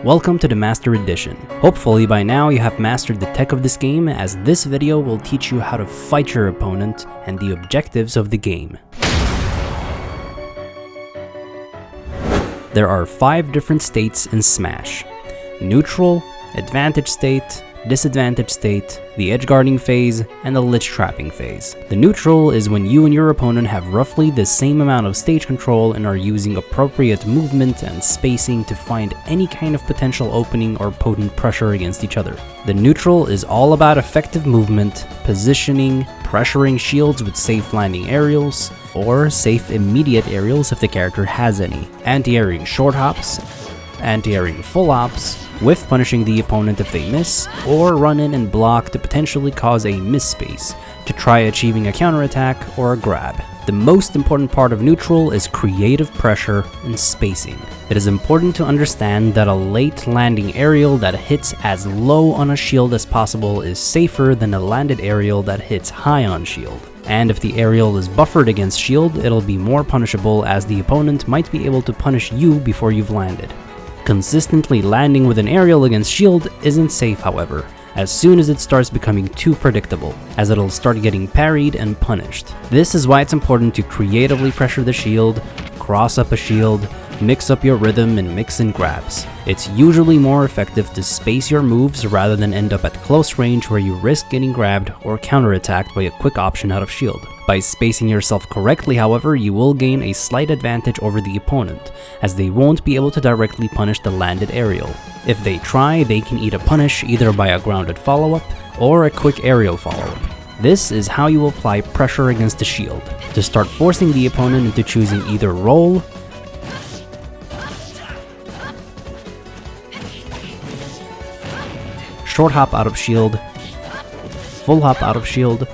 Welcome to the Master Edition. Hopefully by now you have mastered the tech of this game, as this video will teach you how to fight your opponent and the objectives of the game. There are 5 different states in Smash: neutral, advantage state, disadvantage state, the edge guarding phase, and the lich trapping phase. The neutral is when you and your opponent have roughly the same amount of stage control and are using appropriate movement and spacing to find any kind of potential opening or potent pressure against each other. The neutral is all about effective movement, positioning, pressuring shields with safe landing aerials, or safe immediate aerials if the character has any, anti-airing short hops, anti-airing full hops, with punishing the opponent if they miss, or run in and block to potentially cause a miss space to try achieving a counterattack or a grab. The most important part of neutral is creative pressure and spacing. It is important to understand that a late landing aerial that hits as low on a shield as possible is safer than a landed aerial that hits high on shield. And if the aerial is buffered against shield, it'll be more punishable, as the opponent might be able to punish you before you've landed. Consistently landing with an aerial against shield isn't safe, however, as soon as it starts becoming too predictable, as it'll start getting parried and punished. This is why it's important to creatively pressure the shield, cross up a shield, mix up your rhythm, and mix in grabs. It's usually more effective to space your moves rather than end up at close range where you risk getting grabbed or counterattacked by a quick option out of shield. By spacing yourself correctly, however, you will gain a slight advantage over the opponent, as they won't be able to directly punish the landed aerial. If they try, they can eat a punish either by a grounded follow-up or a quick aerial follow-up. This is how you apply pressure against the shield, to start forcing the opponent into choosing either roll, short hop out of shield, full hop out of shield,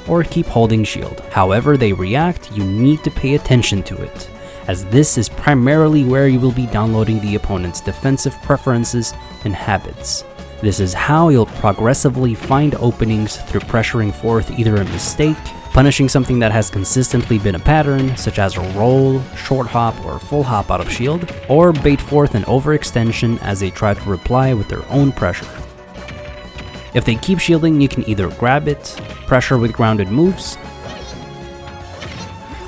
or keep holding shield. However they react, you need to pay attention to it, as this is primarily where you will be downloading the opponent's defensive preferences and habits. This is how you'll progressively find openings through pressuring forth either a mistake, punishing something that has consistently been a pattern, such as a roll, short hop, or full hop out of shield, or bait forth an overextension as they try to reply with their own pressure. If they keep shielding, you can either grab it, pressure with grounded moves,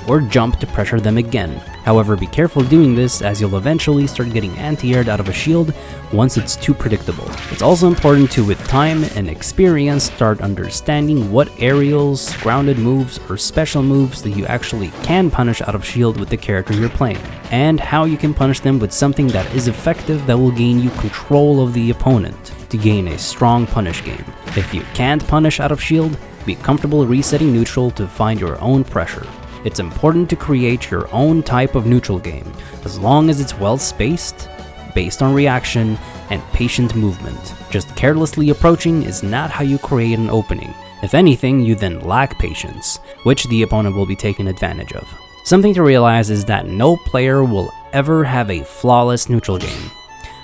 or jump to pressure them again. However, be careful doing this, as you'll eventually start getting anti-aired out of a shield once it's too predictable. It's also important to, with time and experience, start understanding what aerials, grounded moves, or special moves that you actually can punish out of shield with the character you're playing, and how you can punish them with something that is effective that will gain you control of the opponent to gain a strong punish game. If you can't punish out of shield, be comfortable resetting neutral to find your own pressure. It's important to create your own type of neutral game, as long as it's well spaced, based on reaction, and patient movement. Just carelessly approaching is not how you create an opening. If anything, you then lack patience, which the opponent will be taking advantage of. Something to realize is that no player will ever have a flawless neutral game.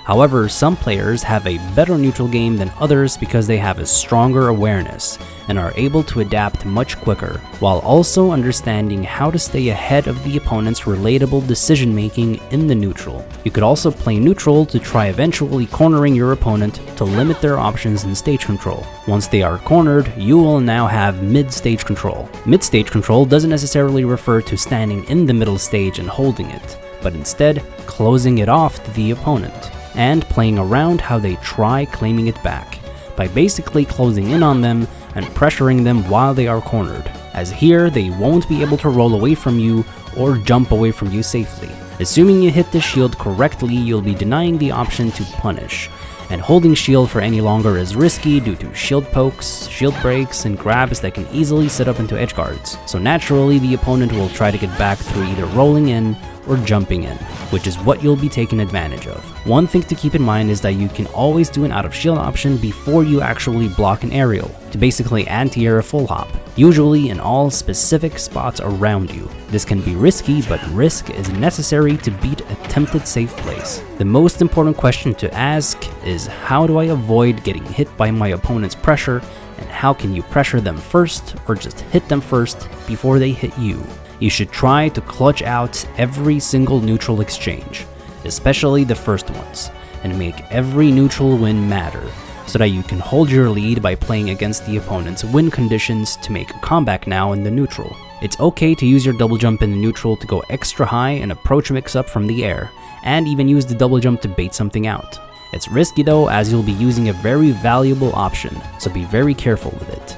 However, some players have a better neutral game than others because they have a stronger awareness and are able to adapt much quicker, while also understanding how to stay ahead of the opponent's relatable decision making in the neutral. You could also play neutral to try eventually cornering your opponent to limit their options in stage control. Once they are cornered, you will now have mid-stage control. Mid-stage control doesn't necessarily refer to standing in the middle stage and holding it, but instead closing it off to the opponent and playing around how they try claiming it back, by basically closing in on them and pressuring them while they are cornered, as here they won't be able to roll away from you or jump away from you safely. Assuming you hit the shield correctly, you'll be denying the option to punish, and holding shield for any longer is risky due to shield pokes, shield breaks, and grabs that can easily set up into edge guards. So naturally the opponent will try to get back through either rolling in or jumping in, which is what you'll be taking advantage of. One thing to keep in mind is that you can always do an out of shield option before you actually block an aerial, to basically anti-air a full hop, usually in all specific spots around you. This can be risky, but risk is necessary to beat attempted safe plays. The most important question to ask is, how do I avoid getting hit by my opponent's pressure, and how can you pressure them first or just hit them first before they hit you? You should try to clutch out every single neutral exchange, especially the first ones. and make every neutral win matter, so that you can hold your lead by playing against the opponent's win conditions to make a comeback now in the neutral. It's okay to use your double jump in the neutral to go extra high and approach mix-up from the air, and even use the double jump to bait something out. It's risky though, as you'll be using a very valuable option, so be very careful with it.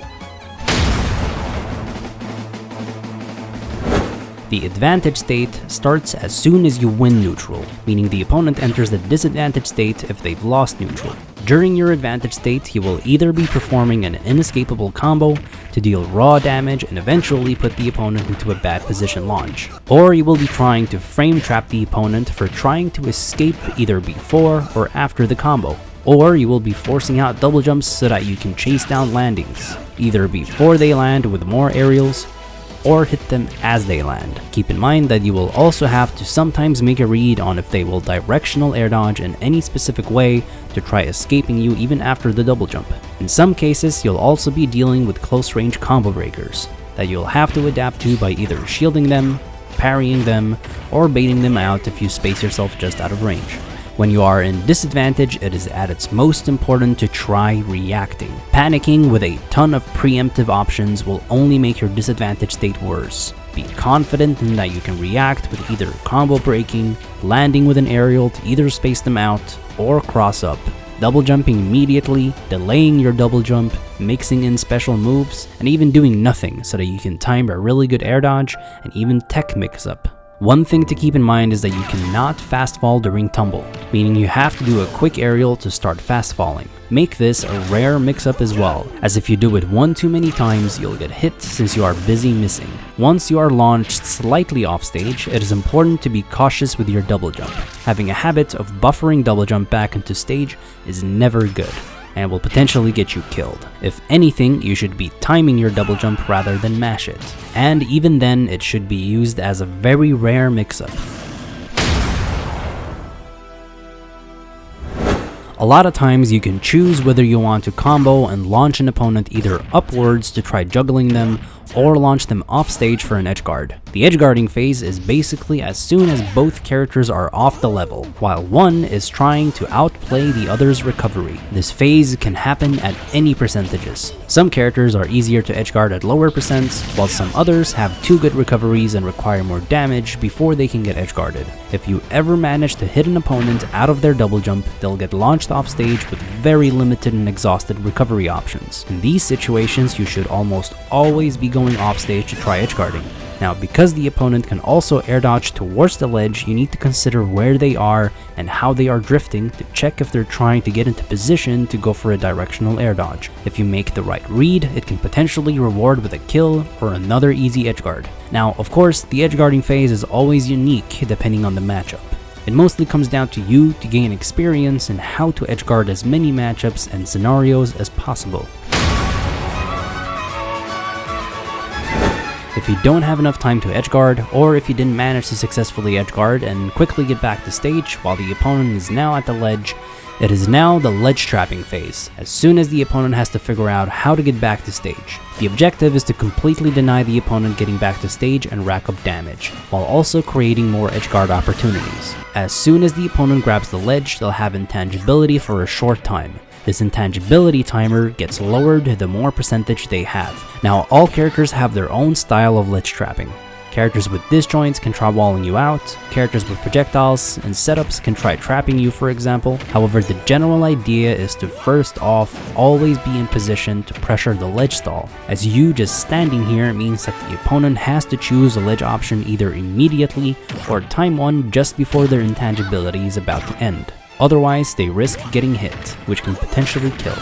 The advantage state starts as soon as you win neutral, meaning the opponent enters the disadvantage state if they've lost neutral. During your advantage state, you will either be performing an inescapable combo to deal raw damage and eventually put the opponent into a bad position launch, or you will be trying to frame trap the opponent for trying to escape either before or after the combo. Or you will be forcing out double jumps so that you can chase down landings, either before they land with more aerials, or hit them as they land. Keep in mind that you will also have to sometimes make a read on if they will directional air dodge in any specific way to try escaping you even after the double jump. In some cases, you'll also be dealing with close range combo breakers that you'll have to adapt to by either shielding them, parrying them, or baiting them out if you space yourself just out of range. When you are in disadvantage, it is at its most important to try reacting. Panicking with a ton of preemptive options will only make your disadvantage state worse. Be confident in that you can react with either combo breaking, landing with an aerial to either space them out, or cross up, double jumping immediately, delaying your double jump, mixing in special moves, and even doing nothing so that you can time a really good air dodge and even tech mix up. One thing to keep in mind is that you cannot fast fall during tumble, meaning you have to do a quick aerial to start fast falling. Make this a rare mix-up as well, as if you do it one too many times, you'll get hit since you are busy missing. Once you are launched slightly off stage, it is important to be cautious with your double jump. Having a habit of buffering double jump back into stage is never good, and will potentially get you killed. If anything, you should be timing your double jump rather than mash it. And even then, it should be used as a very rare mix-up. A lot of times you can choose whether you want to combo and launch an opponent either upwards to try juggling them, or launch them off stage for an edge guard. The edge guarding phase is basically as soon as both characters are off the level, while one is trying to outplay the other's recovery. This phase can happen at any percentages. Some characters are easier to edge guard at lower percents, while some others have too good recoveries and require more damage before they can get edge guarded. If you ever manage to hit an opponent out of their double jump, they'll get launched off stage with very limited and exhausted recovery options. In these situations, you should almost always be going off stage to try edge guarding. Now, because the opponent can also air dodge towards the ledge, you need to consider where they are and how they are drifting to check if they're trying to get into position to go for a directional air dodge. If you make the right read, it can potentially reward with a kill or another easy edge guard. Now, of course, the edge guarding phase is always unique depending on the matchup. It mostly comes down to you to gain experience in how to edge guard as many matchups and scenarios as possible. If you don't have enough time to edgeguard, or if you didn't manage to successfully edgeguard and quickly get back to stage while the opponent is now at the ledge, it is now the ledge trapping phase, as soon as the opponent has to figure out how to get back to stage. The objective is to completely deny the opponent getting back to stage and rack up damage, while also creating more edgeguard opportunities. As soon as the opponent grabs the ledge, they'll have intangibility for a short time. This intangibility timer gets lowered the more percentage they have. Now, all characters have their own style of ledge trapping. Characters with disjoints can try walling you out, characters with projectiles and setups can try trapping you, for example. However, the general idea is to first off always be in position to pressure the ledge stall, as you just standing here means that the opponent has to choose a ledge option either immediately or time one just before their intangibility is about to end. Otherwise, they risk getting hit, which can potentially kill.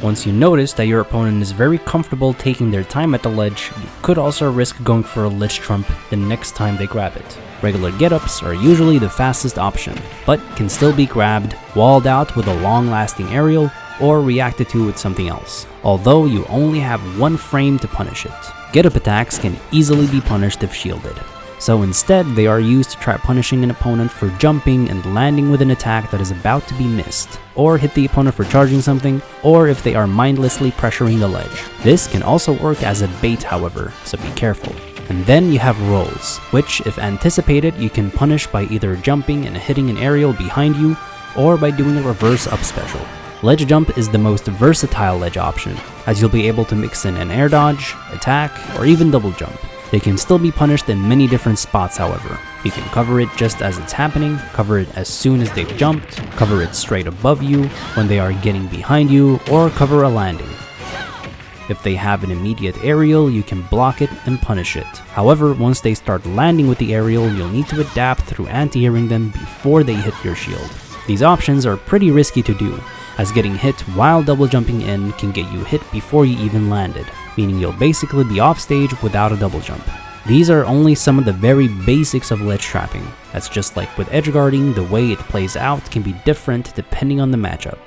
Once you notice that your opponent is very comfortable taking their time at the ledge, you could also risk going for a ledge trump the next time they grab it. Regular get-ups are usually the fastest option, but can still be grabbed, walled out with a long-lasting aerial, or reacted to with something else, although you only have one frame to punish it. Get-up attacks can easily be punished if shielded. So instead, they are used to try punishing an opponent for jumping and landing with an attack that is about to be missed, or hit the opponent for charging something, or if they are mindlessly pressuring the ledge. This can also work as a bait, however, so be careful. And then you have rolls, which, if anticipated, you can punish by either jumping and hitting an aerial behind you, or by doing a reverse up special. Ledge jump is the most versatile ledge option, as you'll be able to mix in an air dodge, attack, or even double jump. They can still be punished in many different spots however. You can cover it just as it's happening, cover it as soon as they've jumped, cover it straight above you when they are getting behind you, or cover a landing. If they have an immediate aerial, you can block it and punish it. However, once they start landing with the aerial, you'll need to adapt through anti-airing them before they hit your shield. These options are pretty risky to do, as getting hit while double jumping in can get you hit before you even landed, meaning you'll basically be off stage without a double jump. These are only some of the very basics of ledge trapping. That's just like with edge guarding, the way it plays out can be different depending on the matchup.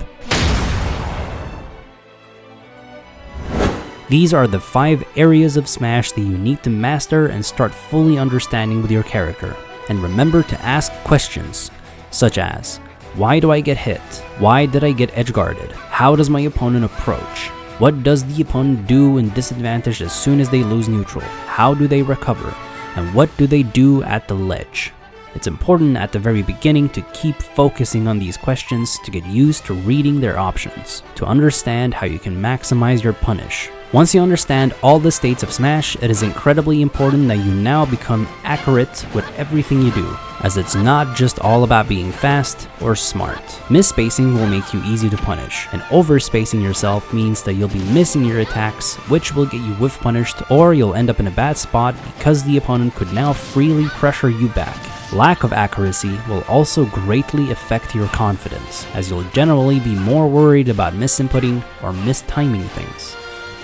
These are the 5 areas of Smash that you need to master and start fully understanding with your character. And remember to ask questions, such as, why do I get hit? Why did I get edge guarded? How does my opponent approach? What does the opponent do in disadvantage as soon as they lose neutral? How do they recover? And what do they do at the ledge? It's important at the very beginning to keep focusing on these questions to get used to reading their options, to understand how you can maximize your punish. Once you understand all the states of Smash, it is incredibly important that you now become accurate with everything you do, as it's not just all about being fast or smart. Misspacing will make you easy to punish, and overspacing yourself means that you'll be missing your attacks, which will get you whiff punished, or you'll end up in a bad spot because the opponent could now freely pressure you back. Lack of accuracy will also greatly affect your confidence, as you'll generally be more worried about misinputting or mistiming things.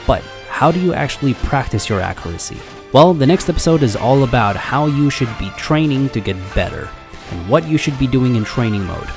But how do you actually practice your accuracy? Well, the next episode is all about how you should be training to get better, and what you should be doing in training mode.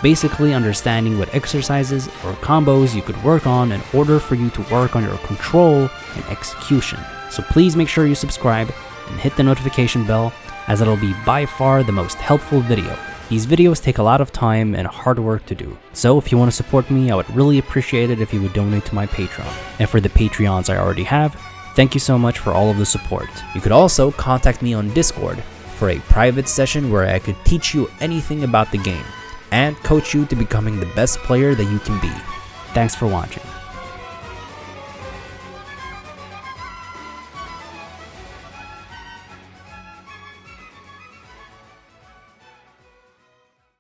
Basically understanding what exercises or combos you could work on in order for you to work on your control and execution. So please make sure you subscribe and hit the notification bell, as it'll be by far the most helpful video. These videos take a lot of time and hard work to do, so if you want to support me, I would really appreciate it if you would donate to my Patreon. And for the Patreons I already have, thank you so much for all of the support. You could also contact me on Discord for a private session where I could teach you anything about the game, and coach you to becoming the best player that you can be. Thanks for watching.